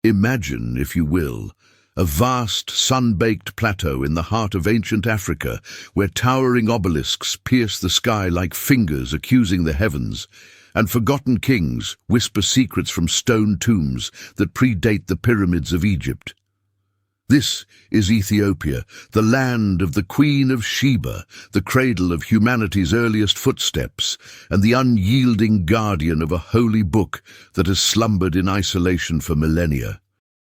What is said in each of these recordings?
Imagine, if you will, a vast, sun-baked plateau in the heart of ancient Africa, where towering obelisks pierce the sky like fingers accusing the heavens, and forgotten kings whisper secrets from stone tombs that predate the pyramids of Egypt. This is Ethiopia, the land of the Queen of Sheba, the cradle of humanity's earliest footsteps, and the unyielding guardian of a holy book that has slumbered in isolation for millennia.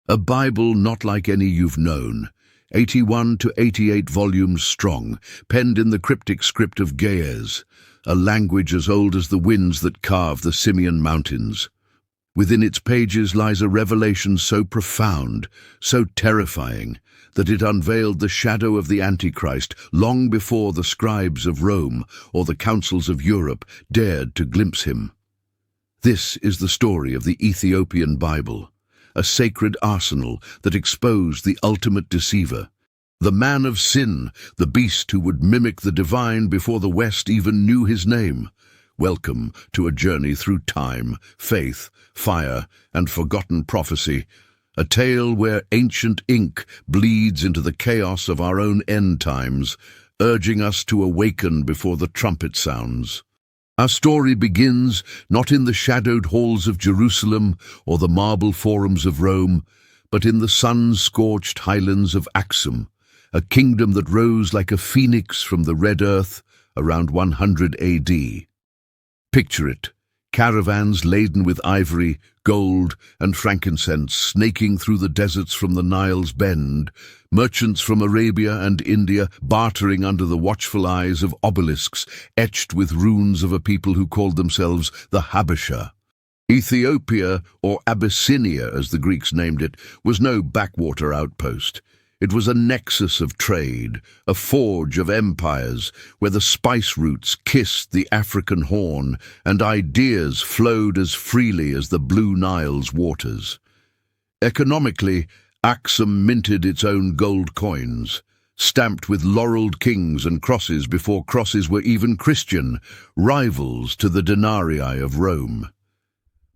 A Bible not like any you've known, 81 to 88 volumes strong, penned in the cryptic script of Ge'ez, a language as old as the winds that carve the Simeon Mountains. Within its pages lies a revelation so profound, so terrifying, that it unveiled the shadow of the Antichrist long before the scribes of Rome or the councils of Europe dared to glimpse him. This is the story of the Ethiopian Bible, a sacred arsenal that exposed the ultimate deceiver, the man of sin, the beast who would mimic the divine before the West even knew his name. Welcome to a journey through time, faith, fire, and forgotten prophecy, a tale where ancient ink bleeds into the chaos of our own end times, urging us to awaken before the trumpet sounds. Our story begins not in the shadowed halls of Jerusalem or the marble forums of Rome, but in the sun-scorched highlands of Aksum, a kingdom that rose like a phoenix from the red earth around 100 AD. Picture it, caravans laden with ivory, gold, and frankincense snaking through the deserts from the Nile's bend, merchants from Arabia and India bartering under the watchful eyes of obelisks etched with runes of a people who called themselves the Habesha. Ethiopia, or Abyssinia as the Greeks named it, was no backwater outpost. It was a nexus of trade, a forge of empires, where the spice routes kissed the African Horn and ideas flowed as freely as the Blue Nile's waters. Economically, Aksum minted its own gold coins, stamped with laureled kings and crosses before crosses were even Christian, rivals to the denarii of Rome.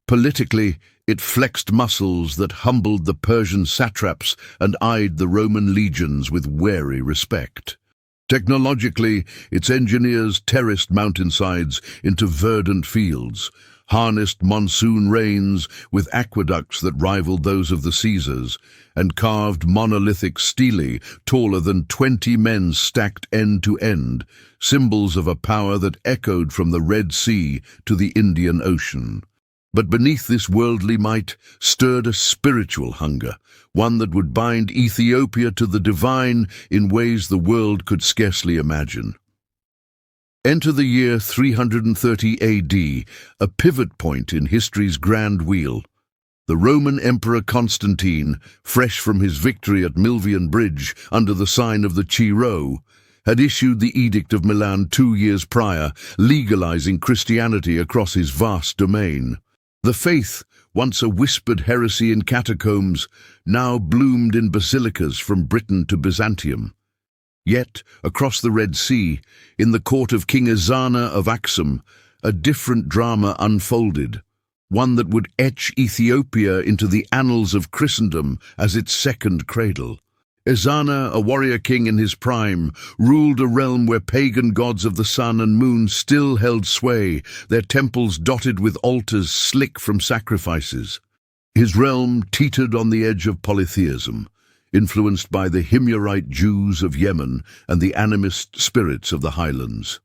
Politically, it flexed muscles that humbled the Persian satraps and eyed the Roman legions with wary respect. Technologically, its engineers terraced mountainsides into verdant fields, harnessed monsoon rains with aqueducts that rivaled those of the Caesars, and carved monolithic stelae taller than 20 men stacked end to end, symbols of a power that echoed from the Red Sea to the Indian Ocean. But beneath this worldly might stirred a spiritual hunger, one that would bind Ethiopia to the divine in ways the world could scarcely imagine. Enter the year 330 AD, a pivot point in history's grand wheel. The Roman Emperor Constantine, fresh from his victory at Milvian Bridge under the sign of the Chi Rho, had issued the Edict of Milan 2 years prior, legalizing Christianity across his vast domain. The faith, once a whispered heresy in catacombs, now bloomed in basilicas from Britain to Byzantium. Yet, across the Red Sea, in the court of King Ezana of Aksum, a different drama unfolded, one that would etch Ethiopia into the annals of Christendom as its second cradle. Ezana, a warrior king in his prime, ruled a realm where pagan gods of the sun and moon still held sway, their temples dotted with altars slick from sacrifices. His realm teetered on the edge of polytheism, influenced by the Himyarite Jews of Yemen and the animist spirits of the highlands.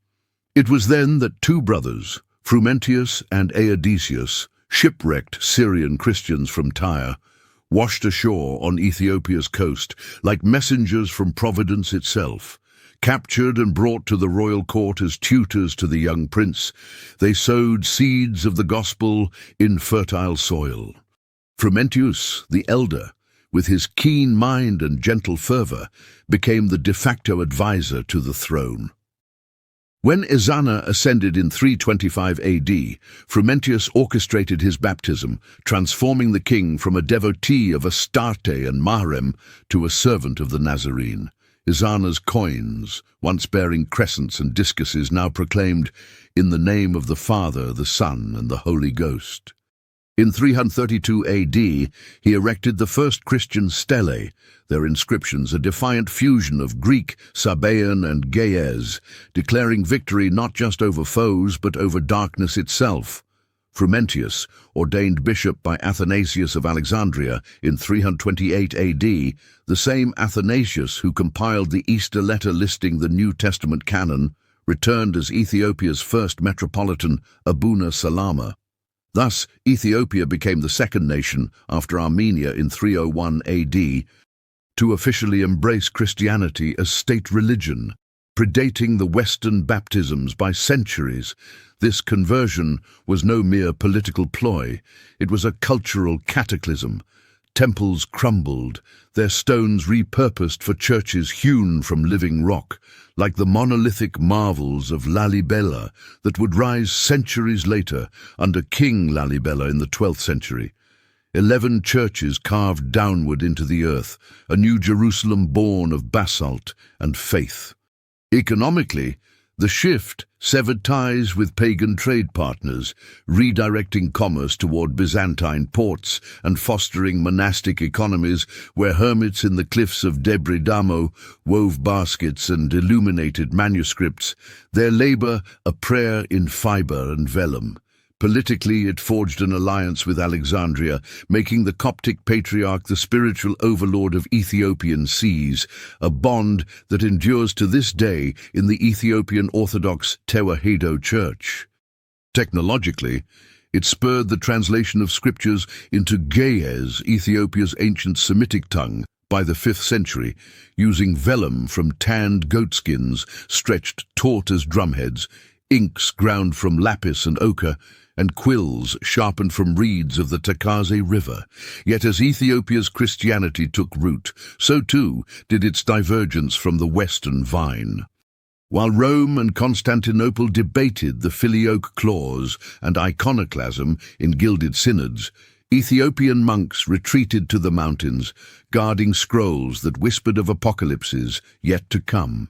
It was then that two brothers, Frumentius and Aeodicius, shipwrecked Syrian Christians from Tyre, washed ashore on Ethiopia's coast like messengers from Providence itself. Captured and brought to the royal court as tutors to the young prince, they sowed seeds of the gospel in fertile soil. Frumentius, the elder, with his keen mind and gentle fervor, became the de facto advisor to the throne. When Ezana ascended in 325 AD, Frumentius orchestrated his baptism, transforming the king from a devotee of Astarte and Mahrem to a servant of the Nazarene. Ezana's coins, once bearing crescents and discuses, now proclaimed, "In the name of the Father, the Son, and the Holy Ghost." In 332 AD, he erected the first Christian stelae, their inscriptions a defiant fusion of Greek, Sabaean and Ge'ez, declaring victory not just over foes but over darkness itself. Frumentius, ordained bishop by Athanasius of Alexandria in 328 AD, the same Athanasius who compiled the Easter letter listing the New Testament canon, returned as Ethiopia's first metropolitan, Abuna Salama. Thus, Ethiopia became the second nation, after Armenia in 301 AD, to officially embrace Christianity as state religion. Predating the Western baptisms by centuries, this conversion was no mere political ploy. It was a cultural cataclysm. Temples crumbled, their stones repurposed for churches hewn from living rock, like the monolithic marvels of Lalibela that would rise centuries later under King Lalibela in the 12th century. 11 churches carved downward into the earth, a new Jerusalem born of basalt and faith. Economically, the shift severed ties with pagan trade partners, redirecting commerce toward Byzantine ports and fostering monastic economies where hermits in the cliffs of Debre Damo wove baskets and illuminated manuscripts, their labor a prayer in fiber and vellum. Politically, it forged an alliance with Alexandria, making the Coptic Patriarch the spiritual overlord of Ethiopian seas, a bond that endures to this day in the Ethiopian Orthodox Tewahedo Church. Technologically, it spurred the translation of scriptures into Ge'ez, Ethiopia's ancient Semitic tongue, by the 5th century, using vellum from tanned goatskins stretched taut as drumheads, inks ground from lapis and ochre, and quills sharpened from reeds of the Takaze River. Yet as Ethiopia's Christianity took root, so too did its divergence from the Western vine. While Rome and Constantinople debated the filioque clause and iconoclasm in gilded synods, Ethiopian monks retreated to the mountains, guarding scrolls that whispered of apocalypses yet to come.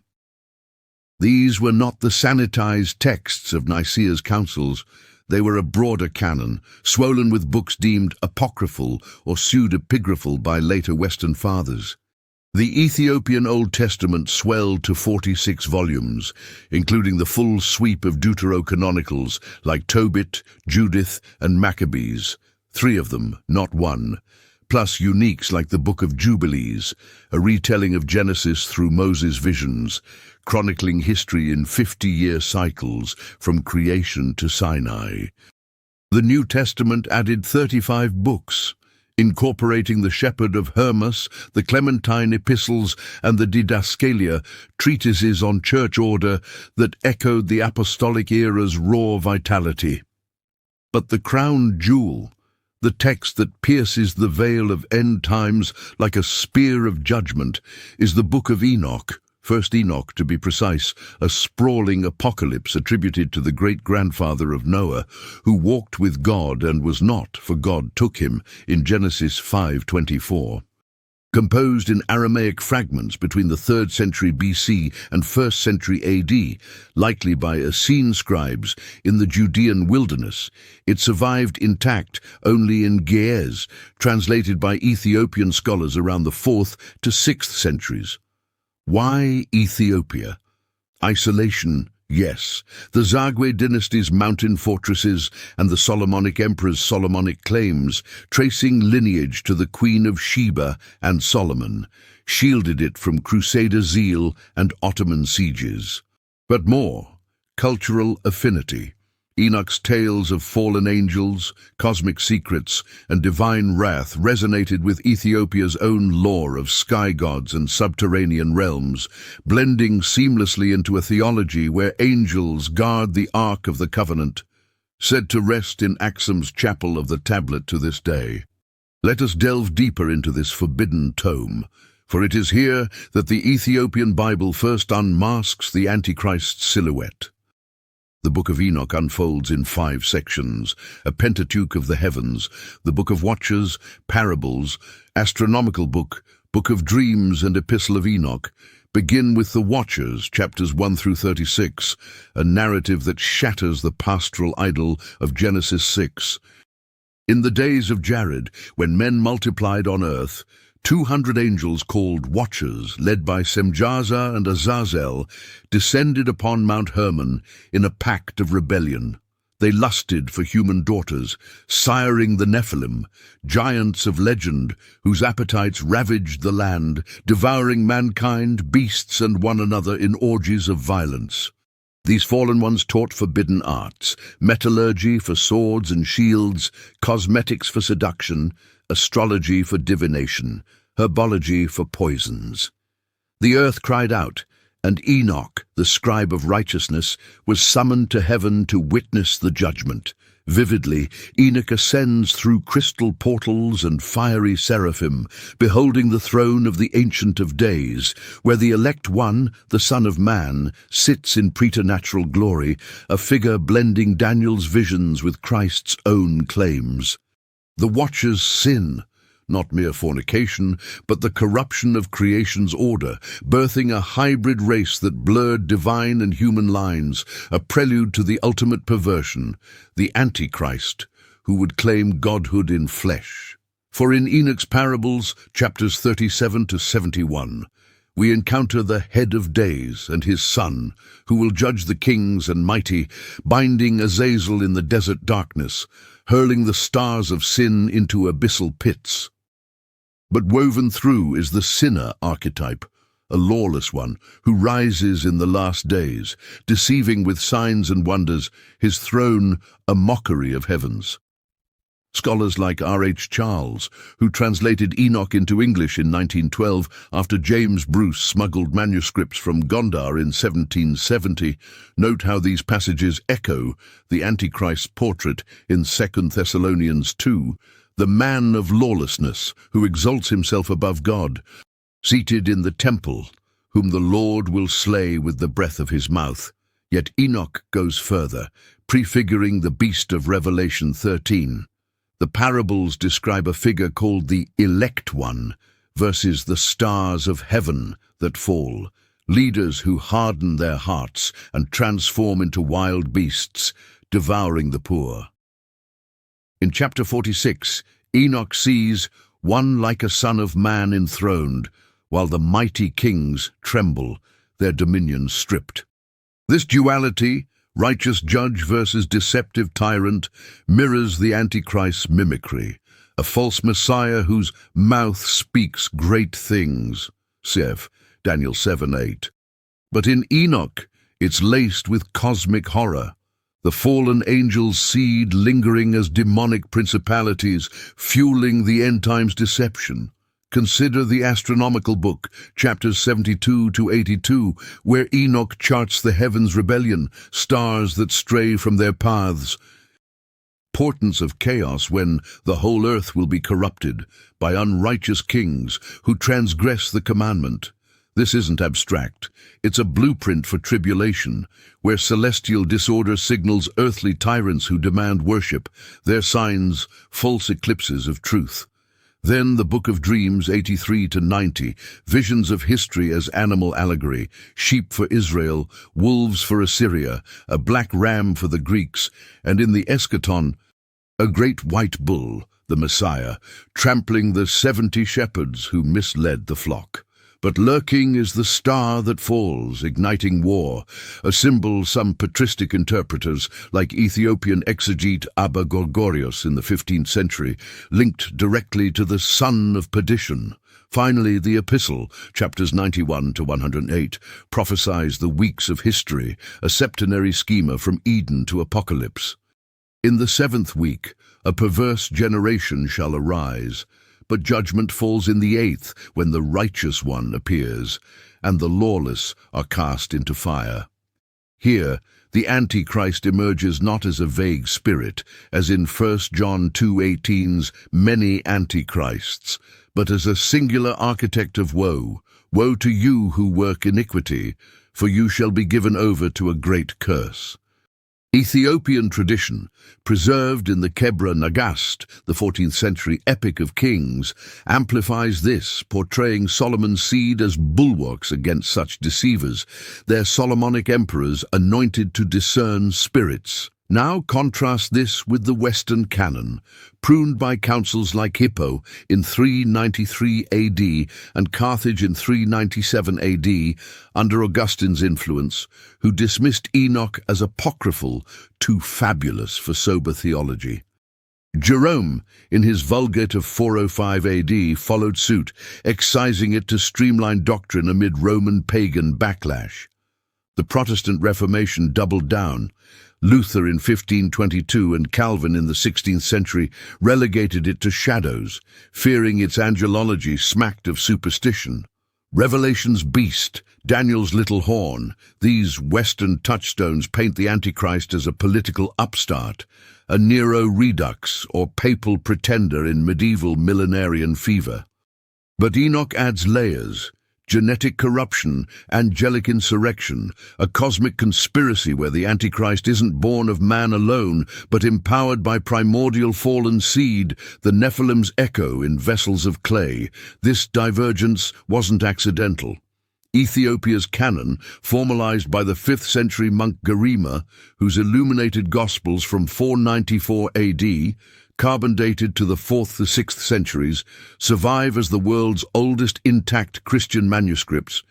These were not the sanitized texts of Nicaea's councils. They were a broader canon, swollen with books deemed apocryphal or pseudepigraphal by later Western fathers. The Ethiopian Old Testament swelled to 46 volumes, including the full sweep of deuterocanonicals like Tobit, Judith, and Maccabees, 3 of them, not 1, plus uniques like the Book of Jubilees, a retelling of Genesis through Moses' visions, chronicling history in 50-year cycles from creation to Sinai. The New Testament added 35 books, incorporating the Shepherd of Hermas, the Clementine epistles, and the Didaskalia, treatises on church order that echoed the apostolic era's raw vitality. But the crown jewel, the text that pierces the veil of end times like a spear of judgment, is the Book of Enoch, 1st Enoch to be precise, a sprawling apocalypse attributed to the great-grandfather of Noah, who walked with God and was not, for God took him, in Genesis 5:24. Composed in Aramaic fragments between the 3rd century BC and 1st century AD, likely by Essene scribes in the Judean wilderness, it survived intact only in Ge'ez, translated by Ethiopian scholars around the 4th to 6th centuries. Why Ethiopia? Isolation, yes. The Zagwe dynasty's mountain fortresses and the Solomonic emperor's Solomonic claims, tracing lineage to the Queen of Sheba and Solomon, shielded it from Crusader zeal and Ottoman sieges. But more, cultural affinity. Enoch's tales of fallen angels, cosmic secrets, and divine wrath resonated with Ethiopia's own lore of sky gods and subterranean realms, blending seamlessly into a theology where angels guard the Ark of the Covenant, said to rest in Axum's chapel of the tablet to this day. Let us delve deeper into this forbidden tome, for it is here that the Ethiopian Bible first unmasks the Antichrist's silhouette. The Book of Enoch unfolds in 5 sections, a Pentateuch of the heavens, the Book of Watchers, Parables, Astronomical Book, Book of Dreams, and Epistle of Enoch. Begin with the Watchers, chapters 1 through 36, a narrative that shatters the pastoral idol of Genesis 6. In the days of Jared, when men multiplied on earth, 200 angels called Watchers, led by Semjaza and Azazel, descended upon Mount Hermon in a pact of rebellion. They lusted for human daughters, siring the Nephilim, giants of legend whose appetites ravaged the land, devouring mankind, beasts, and one another in orgies of violence. These fallen ones taught forbidden arts, metallurgy for swords and shields, cosmetics for seduction, astrology for divination, herbology for poisons. The earth cried out, and Enoch, the scribe of righteousness, was summoned to heaven to witness the judgment. Vividly, Enoch ascends through crystal portals and fiery seraphim, beholding the throne of the Ancient of Days, where the elect one, the Son of Man, sits in preternatural glory, a figure blending Daniel's visions with Christ's own claims. The Watchers sin, not mere fornication, but the corruption of creation's order, birthing a hybrid race that blurred divine and human lines, a prelude to the ultimate perversion, the Antichrist, who would claim godhood in flesh. For in Enoch's parables, chapters 37 to 71, we encounter the head of days and his son, who will judge the kings and mighty, binding Azazel in the desert darkness, hurling the stars of sin into abyssal pits. But woven through is the sinner archetype, a lawless one who rises in the last days, deceiving with signs and wonders, his throne a mockery of heavens. Scholars like R.H. Charles, who translated Enoch into English in 1912 after James Bruce smuggled manuscripts from Gondar in 1770, note how these passages echo the Antichrist's portrait in 2 Thessalonians 2, the man of lawlessness who exalts himself above God, seated in the temple, whom the Lord will slay with the breath of his mouth. Yet Enoch goes further, prefiguring the beast of Revelation 13. The parables describe a figure called the elect one versus the stars of heaven that fall, leaders who harden their hearts and transform into wild beasts, devouring the poor. In chapter 46, Enoch sees one like a son of man enthroned, while the mighty kings tremble, their dominion stripped. This duality, righteous judge versus deceptive tyrant, mirrors the Antichrist's mimicry, a false Messiah whose mouth speaks great things, cf. Daniel 7:8. But in Enoch, it's laced with cosmic horror, the fallen angel's seed lingering as demonic principalities, fueling the end times deception. Consider the astronomical book, chapters 72 to 82, where Enoch charts the heavens' rebellion, stars that stray from their paths. Portents of chaos when the whole earth will be corrupted by unrighteous kings who transgress the commandment. This isn't abstract. It's a blueprint for tribulation, where celestial disorder signals earthly tyrants who demand worship, their signs false eclipses of truth. Then the Book of Dreams 83 to 90, visions of history as animal allegory, sheep for Israel, wolves for Assyria, a black ram for the Greeks, and in the eschaton, a great white bull, the Messiah, trampling the 70 shepherds who misled the flock. But lurking is the star that falls, igniting war, a symbol some patristic interpreters, like Ethiopian exegete Abba Gorgorios in the 15th century, linked directly to the son of perdition. Finally, the epistle, chapters 91 to 108, prophesies the weeks of history, a septenary schema from Eden to Apocalypse. In the 7th week, a perverse generation shall arise, but judgment falls in the 8th when the righteous one appears, and the lawless are cast into fire. Here, the Antichrist emerges not as a vague spirit, as in 1 John 2:18's many antichrists, but as a singular architect of woe. Woe to you who work iniquity, for you shall be given over to a great curse. Ethiopian tradition, preserved in the Kebra Nagast, the 14th century epic of kings, amplifies this, portraying Solomon's seed as bulwarks against such deceivers, their Solomonic emperors anointed to discern spirits. Now contrast this with the Western canon, pruned by councils like Hippo in 393 AD and Carthage in 397 AD under Augustine's influence, who dismissed Enoch as apocryphal, too fabulous for sober theology. Jerome, in his Vulgate of 405 AD, followed suit, excising it to streamline doctrine amid Roman pagan backlash. The Protestant Reformation doubled down. Luther in 1522 and Calvin in the 16th century relegated it to shadows, fearing its angelology smacked of superstition. Revelation's beast, Daniel's little horn, these Western touchstones paint the Antichrist as a political upstart, a Nero redux or papal pretender in medieval millenarian fever. But Enoch adds layers: genetic corruption, angelic insurrection, a cosmic conspiracy where the Antichrist isn't born of man alone, but empowered by primordial fallen seed, the Nephilim's echo in vessels of clay. This divergence wasn't accidental. Ethiopia's canon, formalized by the 5th century monk Garima, whose illuminated Gospels from 494 AD, carbon dated to the 4th to 6th centuries, survive as the world's oldest intact Christian manuscripts,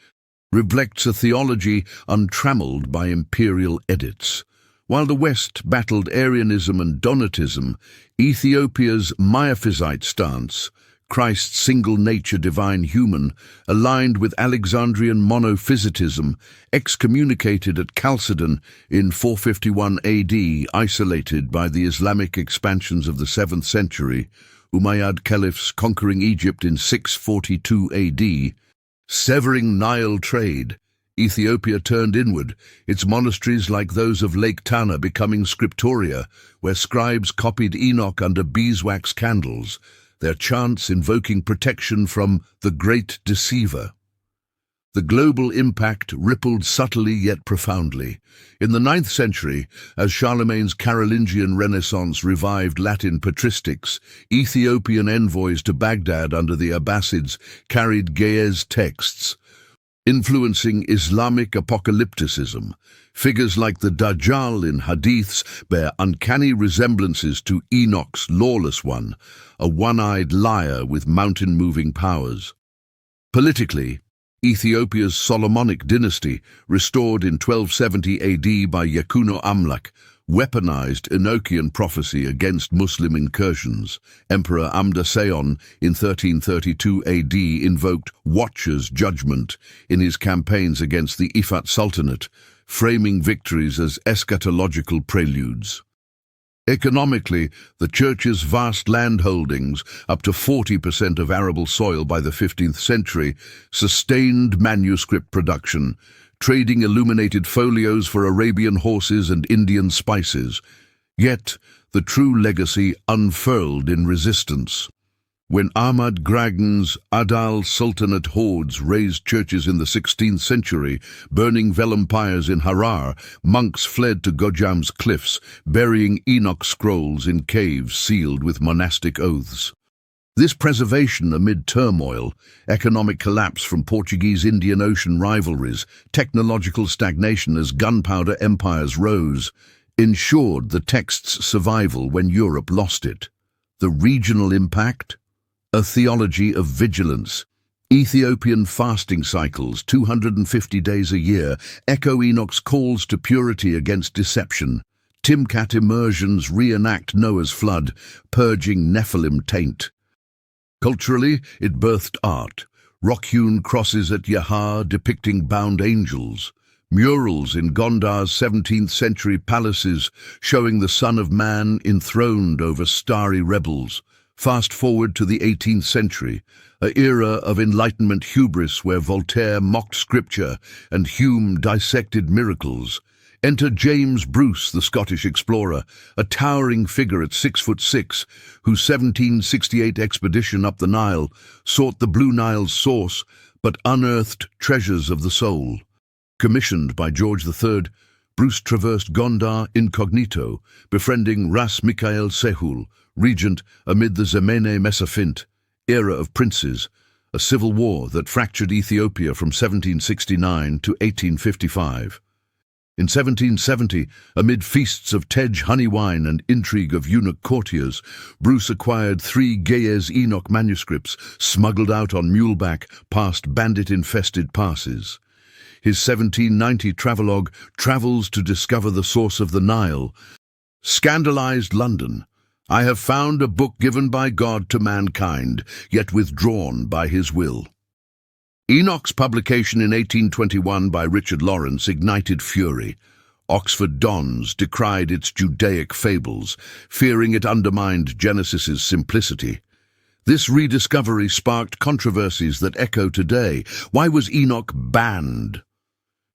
reflects a theology untrammeled by imperial edits. While the West battled Arianism and Donatism, Ethiopia's Miaphysite stance, Christ's single-nature divine human, aligned with Alexandrian monophysitism, excommunicated at Chalcedon in 451 AD, isolated by the Islamic expansions of the 7th century, Umayyad caliphs conquering Egypt in 642 AD, severing Nile trade, Ethiopia turned inward, its monasteries like those of Lake Tana becoming scriptoria, where scribes copied Enoch under beeswax candles, their chants invoking protection from the Great Deceiver. The global impact rippled subtly yet profoundly. In the 9th century, as Charlemagne's Carolingian Renaissance revived Latin patristics, Ethiopian envoys to Baghdad under the Abbasids carried Ge'ez texts, influencing Islamic apocalypticism. Figures like the Dajjal in hadiths bear uncanny resemblances to Enoch's lawless one, a one-eyed liar with mountain-moving powers. Politically, Ethiopia's Solomonic dynasty, restored in 1270 AD by Yakuno Amlak, weaponized Enochian prophecy against Muslim incursions. Emperor Amda Seyon in 1332 AD invoked Watcher's judgment in his campaigns against the Ifat Sultanate, framing victories as eschatological preludes. Economically, the Church's vast land holdings, up to 40% of arable soil by the 15th century, sustained manuscript production, trading illuminated folios for Arabian horses and Indian spices. Yet, the true legacy unfurled in resistance. When Ahmad Gragan's Adal Sultanate hordes razed churches in the 16th century, burning vellum pyres in Harar, monks fled to Gojam's cliffs, burying Enoch scrolls in caves sealed with monastic oaths. This preservation amid turmoil, economic collapse from Portuguese-Indian Ocean rivalries, technological stagnation as gunpowder empires rose, ensured the text's survival when Europe lost it. The regional impact? A theology of vigilance. Ethiopian fasting cycles, 250 days a year, echo Enoch's calls to purity against deception. Timkat immersions reenact Noah's flood, purging Nephilim taint. Culturally, it birthed art. Rock-hewn crosses at Yahar depicting bound angels. Murals in Gondar's 17th century palaces showing the Son of Man enthroned over starry rebels. Fast forward to the 18th century, an era of Enlightenment hubris where Voltaire mocked scripture and Hume dissected miracles. Enter James Bruce, the Scottish explorer, a towering figure at 6'6", whose 1768 expedition up the Nile sought the Blue Nile's source but unearthed treasures of the soul. Commissioned by George III, Bruce traversed Gondar incognito, befriending Ras Mikael Sehul, regent amid the Zemene Mesafint, era of princes, a civil war that fractured Ethiopia from 1769 to 1855. In 1770, amid feasts of Tej honey wine and intrigue of eunuch courtiers, Bruce acquired 3 Gayes Enoch manuscripts smuggled out on muleback past bandit-infested passes. His 1790 travelogue, Travels to Discover the Source of the Nile, scandalized London. I have found a book given by God to mankind, yet withdrawn by his will. Enoch's publication in 1821 by Richard Lawrence ignited fury. Oxford dons decried its Judaic fables, fearing it undermined Genesis's simplicity. This rediscovery sparked controversies that echo today. Why was Enoch banned?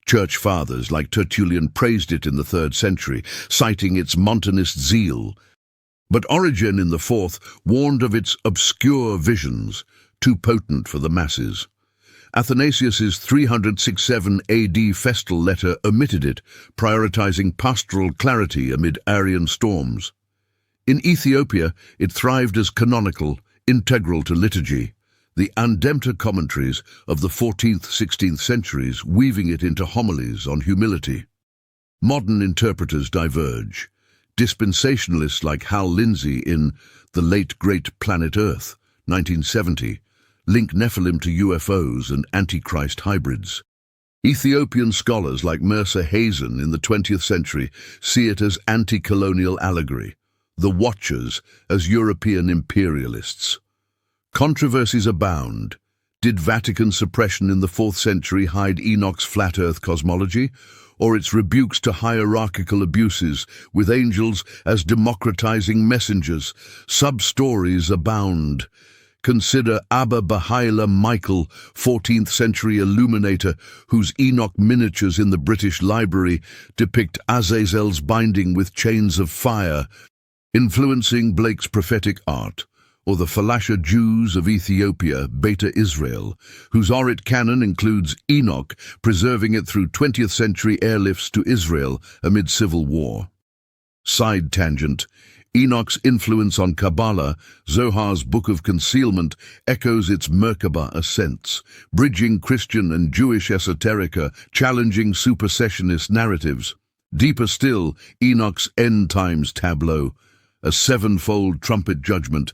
Church fathers like Tertullian praised it in the 3rd century, citing its Montanist zeal. But Origen in the 4th warned of its obscure visions, too potent for the masses. Athanasius's 367 AD festal letter omitted it, prioritizing pastoral clarity amid Arian storms. In Ethiopia, it thrived as canonical, integral to liturgy, the Andemta commentaries of the 14th–16th centuries weaving it into homilies on humility. Modern interpreters diverge. Dispensationalists like Hal Lindsey in The Late Great Planet Earth, 1970, link Nephilim to UFOs and Antichrist hybrids. Ethiopian scholars like Mircea Hazen in the 20th century see it as anti-colonial allegory, the Watchers as European imperialists. Controversies abound. Did Vatican suppression in the 4th century hide Enoch's flat earth cosmology, or its rebukes to hierarchical abuses, with angels as democratizing messengers? Sub-stories abound. Consider Abba Bahá'u'lláh Michael, 14th century illuminator, whose Enoch miniatures in the British Library depict Azazel's binding with chains of fire, influencing Blake's prophetic art, or the Falasha Jews of Ethiopia, Beta Israel, whose Orit canon includes Enoch, preserving it through 20th century airlifts to Israel amid civil war. Side tangent. Enoch's influence on Kabbalah, Zohar's Book of Concealment, echoes its Merkabah ascents, bridging Christian and Jewish esoterica, challenging supersessionist narratives. Deeper still, Enoch's end times tableau, a 7-fold trumpet judgment,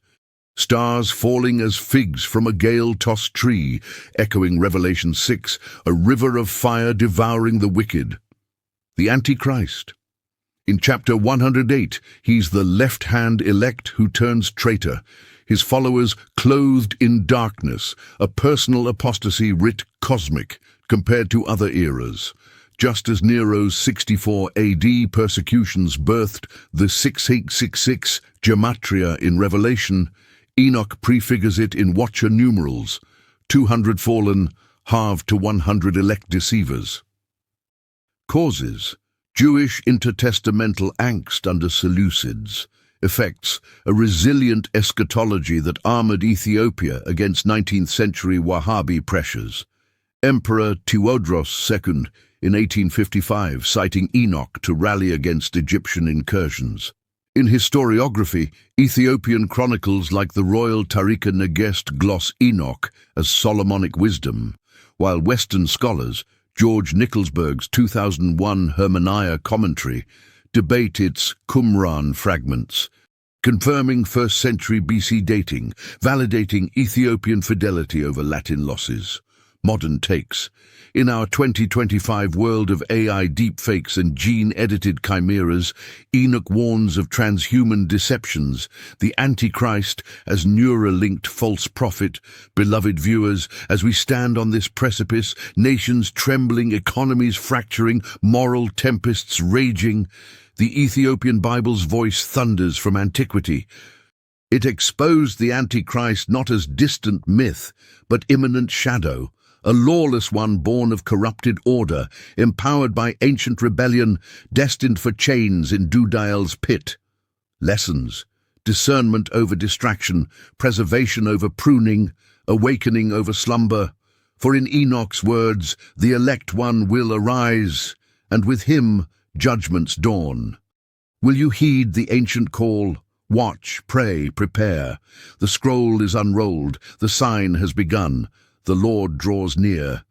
stars falling as figs from a gale-tossed tree, echoing Revelation 6, a river of fire devouring the wicked. The Antichrist. In chapter 108, he's the left-hand elect who turns traitor, his followers clothed in darkness, a personal apostasy writ cosmic compared to other eras. Just as Nero's 64 AD persecutions birthed the 6866 gematria in Revelation, Enoch prefigures it in Watcher numerals, 200 fallen, halved to 100 elect deceivers. Causes: Jewish intertestamental angst under Seleucids. Effects: a resilient eschatology that armored Ethiopia against 19th century Wahhabi pressures. Emperor Tewodros II in 1855 citing Enoch to rally against Egyptian incursions. In historiography, Ethiopian chronicles like the Royal Tariqa Negest gloss Enoch as Solomonic wisdom, while Western scholars, George Nicholsberg's 2001 Hermaniah commentary, debate its Qumran fragments, confirming 1st century BC dating, validating Ethiopian fidelity over Latin losses. Modern takes. In our 2025 world of AI deepfakes and gene-edited chimeras, Enoch warns of transhuman deceptions, the Antichrist as Neuralinked false prophet. Beloved viewers, as we stand on this precipice, nations trembling, economies fracturing, moral tempests raging, the Ethiopian Bible's voice thunders from antiquity. It exposed the Antichrist not as distant myth, but imminent shadow, a lawless one born of corrupted order, empowered by ancient rebellion, destined for chains in Dudael's pit. Lessons: discernment over distraction, preservation over pruning, awakening over slumber. For in Enoch's words, the elect one will arise, and with him judgment's dawn. Will you heed the ancient call? Watch, pray, prepare. The scroll is unrolled, the sign has begun. The Lord draws near.